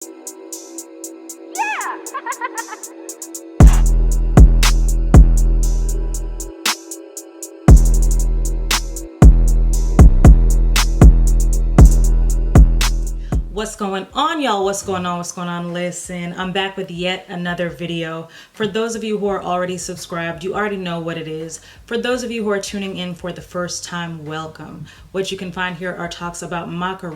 What's going on, y'all? What's going on? Listen, I'm back with yet another video. For those of you who are already subscribed, you already know what it is. For those of you who are tuning in for the first time, welcome. What you can find here are talks about maca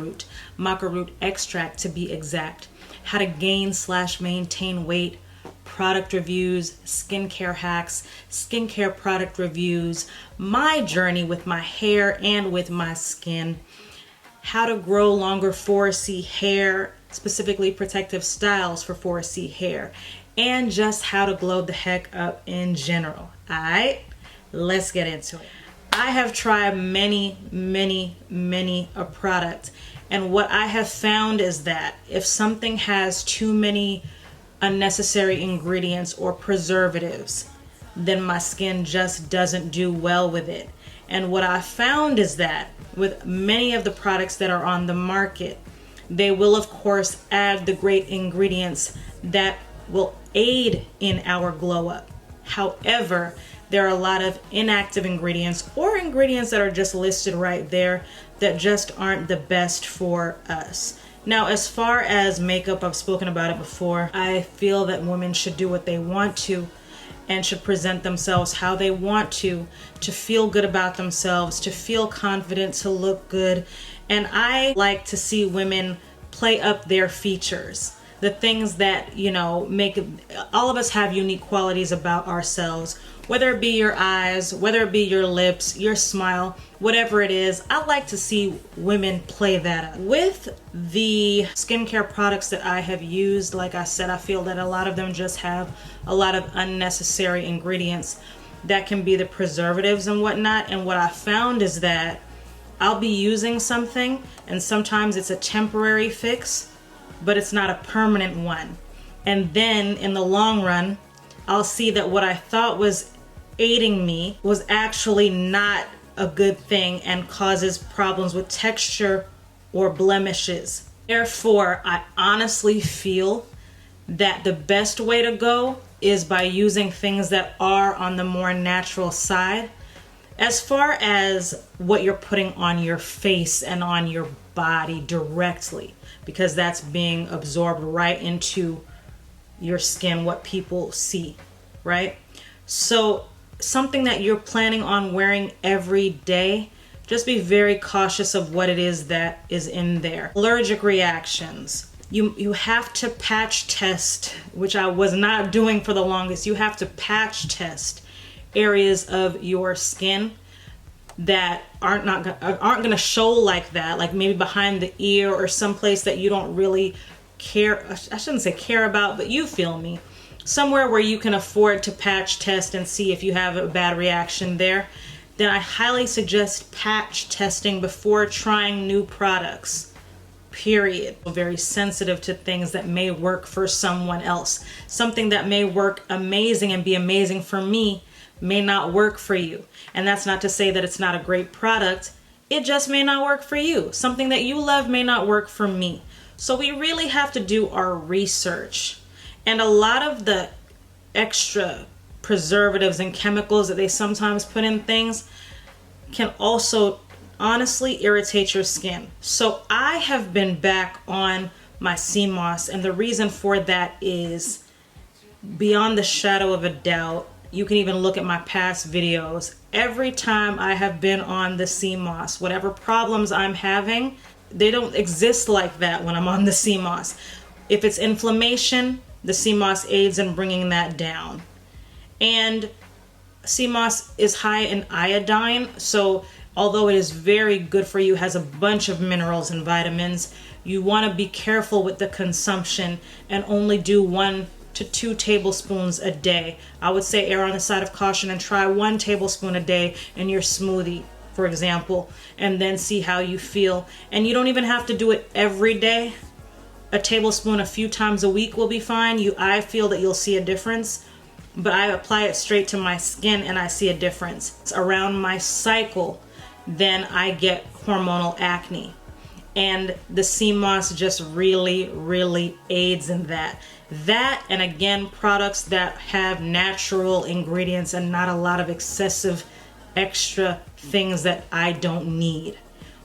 root extract to be exact, how to gain/maintain weight, product reviews, skincare hacks, skincare product reviews, my journey with my hair and with my skin, how to grow longer 4C hair, specifically protective styles for 4C hair, and just how to glow the heck up in general. Alright, let's get into it. I have tried many a product, and what I have found is that if something has too many unnecessary ingredients or preservatives, then my skin just doesn't do well with it. And what I found is that with many of the products that are on the market, they will of course add the great ingredients that will aid in our glow up. However, there are a lot of inactive ingredients or ingredients that are just listed right there that just aren't the best for us. Now, as far as makeup, I've spoken about it before. I feel that women should do what they want to and should present themselves how they want to feel good about themselves, to feel confident, to look good. And I like to see women play up their features, the things that, you know, make all of us have unique qualities about ourselves, whether it be your eyes, whether it be your lips, your smile, whatever it is. I like to see women play that up. With the skincare products that I have used, like I said, I feel that a lot of them just have a lot of unnecessary ingredients that can be the preservatives and whatnot. And what I found is that I'll be using something and sometimes it's a temporary fix, but it's not a permanent one. And then in the long run, I'll see that what I thought was aiding me was actually not a good thing and causes problems with texture or blemishes. Therefore, I honestly feel that the best way to go is by using things that are on the more natural side. As far as what you're putting on your face and on your body directly, because that's being absorbed right into your skin, what people see, right? So something that you're planning on wearing every day, just be very cautious of what it is that is in there. Allergic reactions. You have to patch test, which I was not doing for the longest. You have to patch test areas of your skin that aren't going to show like that, like maybe behind the ear or someplace that you don't really care. I shouldn't say care about, but you feel me. Somewhere where you can afford to patch test and see if you have a bad reaction there, then I highly suggest patch testing before trying new products. Period. Very sensitive to things that may work for someone else. Something that may work amazing and be amazing for me may not work for you. And that's not to say that it's not a great product. It just may not work for you. Something that you love may not work for me. So we really have to do our research. And a lot of the extra preservatives and chemicals that they sometimes put in things can also honestly irritate your skin. So I have been back on my sea moss, and the reason for that is beyond the shadow of a doubt. You can even look at my past videos. Every time I have been on the sea moss, whatever problems I'm having, they don't exist like that when I'm on the sea moss. If it's inflammation, the sea moss aids in bringing that down. And sea moss is high in iodine, so although it is very good for you, has a bunch of minerals and vitamins, you want to be careful with the consumption and only do 1 to 2 tablespoons a day. I would say err on the side of caution and try 1 tablespoon a day in your smoothie, for example, and then see how you feel. And you don't even have to do it every day. A tablespoon a few times a week will be fine. I feel that you'll see a difference, but I apply it straight to my skin and I see a difference. It's around my cycle, then I get hormonal acne. and the sea moss just really aids in that. That, and again, products that have natural ingredients and not a lot of excessive extra things that I don't need.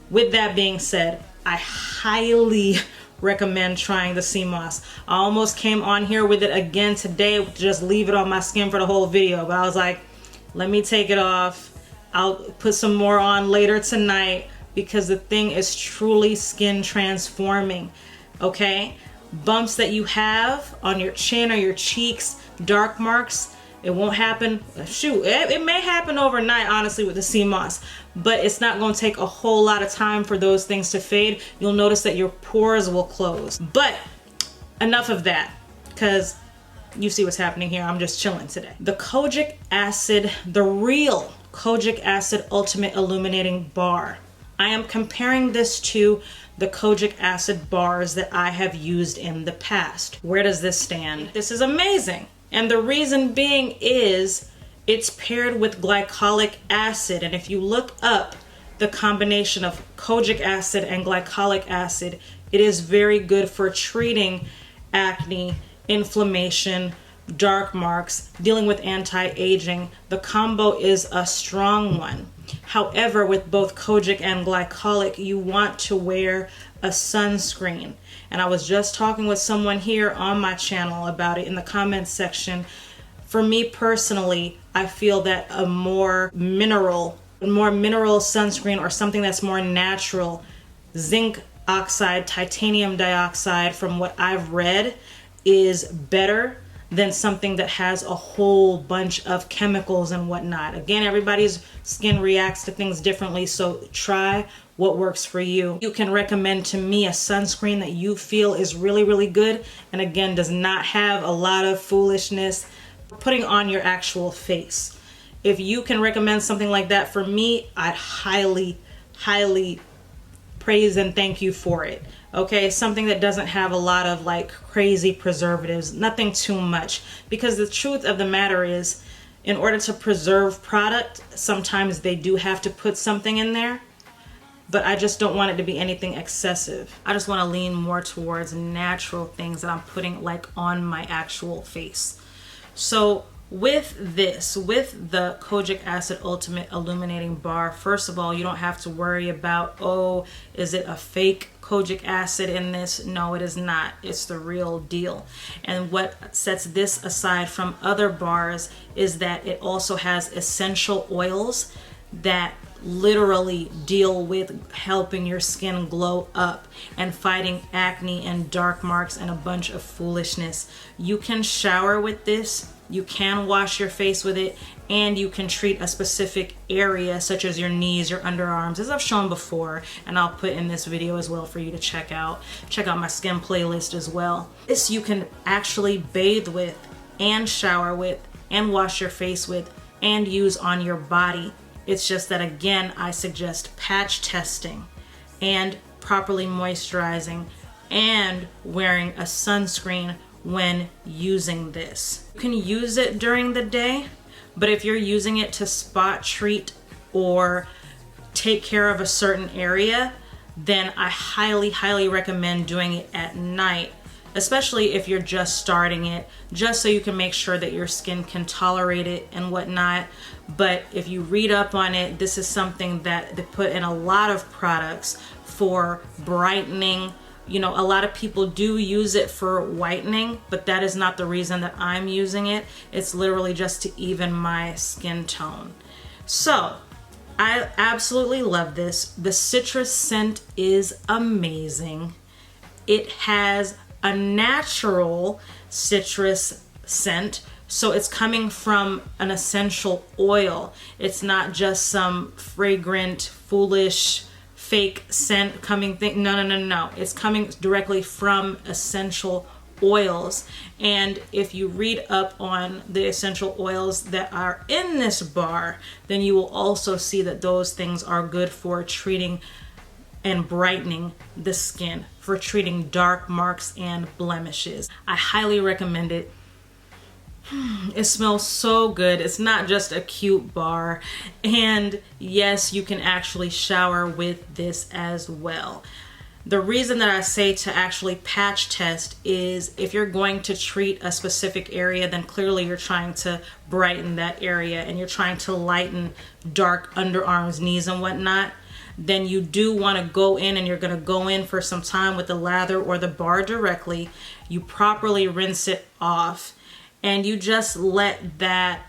With that being said, I highly recommend trying the sea moss. I almost came on here with it again today, just leave it on my skin for the whole video, but I was like, let me take it off. I'll put some more on later tonight, because the thing is truly skin transforming. Okay, bumps that you have on your chin or your cheeks, dark marks, it won't happen. Shoot, it may happen overnight, honestly, with the sea moss, but it's not going to take a whole lot of time for those things to fade. You'll notice that your pores will close. But enough of that, because you see what's happening here. I'm just chilling today. The Kojic acid, the real Kojic acid ultimate illuminating bar. I am comparing this to the Kojic acid bars that I have used in the past. Where does this stand? This is amazing. And the reason being is it's paired with glycolic acid. And if you look up the combination of kojic acid and glycolic acid, it is very good for treating acne, inflammation, dark marks, dealing with anti-aging. The combo is a strong one. However, with both kojic and glycolic, you want to wear a sunscreen. And I was just talking with someone here on my channel about it in the comments section. For me personally, I feel that a more mineral sunscreen, or something that's more natural, zinc oxide, titanium dioxide, from what I've read, is better than something that has a whole bunch of chemicals and whatnot. Again, everybody's skin reacts to things differently, so try what works for you. You can recommend to me a sunscreen that you feel is really good, and again, does not have a lot of foolishness putting on your actual face. If you can recommend something like that for me, I'd highly praise and thank you for it. Okay, something that doesn't have a lot of like crazy preservatives, nothing too much, because the truth of the matter is, in order to preserve product, sometimes they do have to put something in there, but I just don't want it to be anything excessive. I just want to lean more towards natural things that I'm putting like on my actual face. So with this, with the Kojic Acid Ultimate Illuminating Bar, first of all, you don't have to worry about, oh, is it a fake kojic acid in this? No, it is not. It's the real deal. And what sets this aside from other bars is that it also has essential oils that literally deal with helping your skin glow up and fighting acne and dark marks and a bunch of foolishness. You can shower with this, you can wash your face with it, and you can treat a specific area such as your knees, your underarms, as I've shown before, and I'll put in this video as well for you to check out. Check out my skin playlist as well. This you can actually bathe with and shower with and wash your face with and use on your body. It's just that, again, I suggest patch testing and properly moisturizing and wearing a sunscreen when using this. You can use it during the day, but if you're using it to spot treat or take care of a certain area, then I highly recommend doing it at night, especially if you're just starting it, just so you can make sure that your skin can tolerate it and whatnot. But if you read up on it, this is something that they put in a lot of products for brightening. You know, a lot of people do use it for whitening, but that is not the reason that I'm using it. It's literally just to even my skin tone. So I absolutely love this. The citrus scent is amazing. It has a natural citrus scent, so it's coming from an essential oil. It's not just some fragrant, foolish, fake scent coming thing. No. It's coming directly from essential oils. And if you read up on the essential oils that are in this bar, then you will also see that those things are good for treating and brightening the skin, for treating dark marks and blemishes. I highly recommend it. It smells so good. It's not just a cute bar. And yes, you can actually shower with this as well. The reason that I say to actually patch test is if you're going to treat a specific area, then clearly you're trying to brighten that area and you're trying to lighten dark underarms, knees, and whatnot. Then you do want to go in, and you're going to go in for some time with the lather or the bar directly. You properly rinse it off and you just let that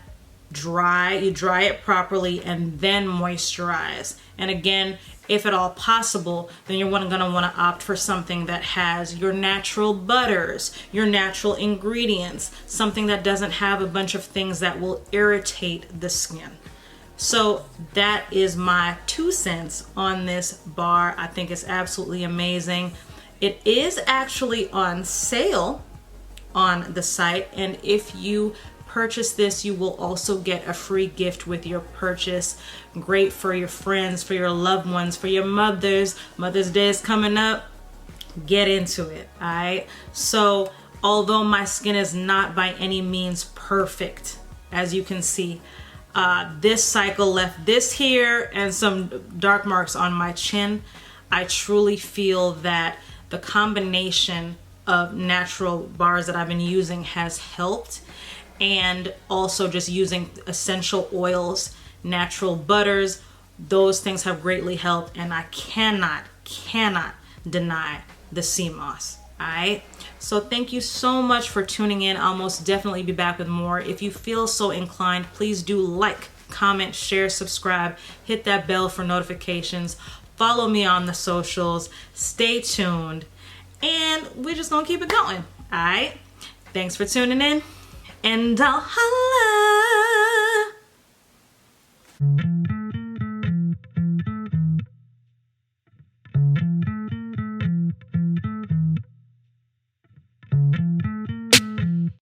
dry. You dry it properly and then moisturize. And again, if at all possible, then you're going to want to opt for something that has your natural butters, your natural ingredients, something that doesn't have a bunch of things that will irritate the skin. So that is my 2 cents on this bar. I think it's absolutely amazing. It is actually on sale on the site, and if you purchase this, you will also get a free gift with your purchase. Great for your friends, for your loved ones, for your mothers. Mother's Day is coming up. Get into it. All right. So although my skin is not by any means perfect, as you can see, this cycle left this here and some dark marks on my chin. I truly feel that the combination of natural bars that I've been using has helped, and also just using essential oils, natural butters, those things have greatly helped, and I cannot deny the sea moss. All right. So thank you so much for tuning in. I'll most definitely be back with more. If you feel so inclined, please do like, comment, share, subscribe, hit that bell for notifications, follow me on the socials, stay tuned, and we're just gonna keep it going. All right. Thanks for tuning in, and I'll holla.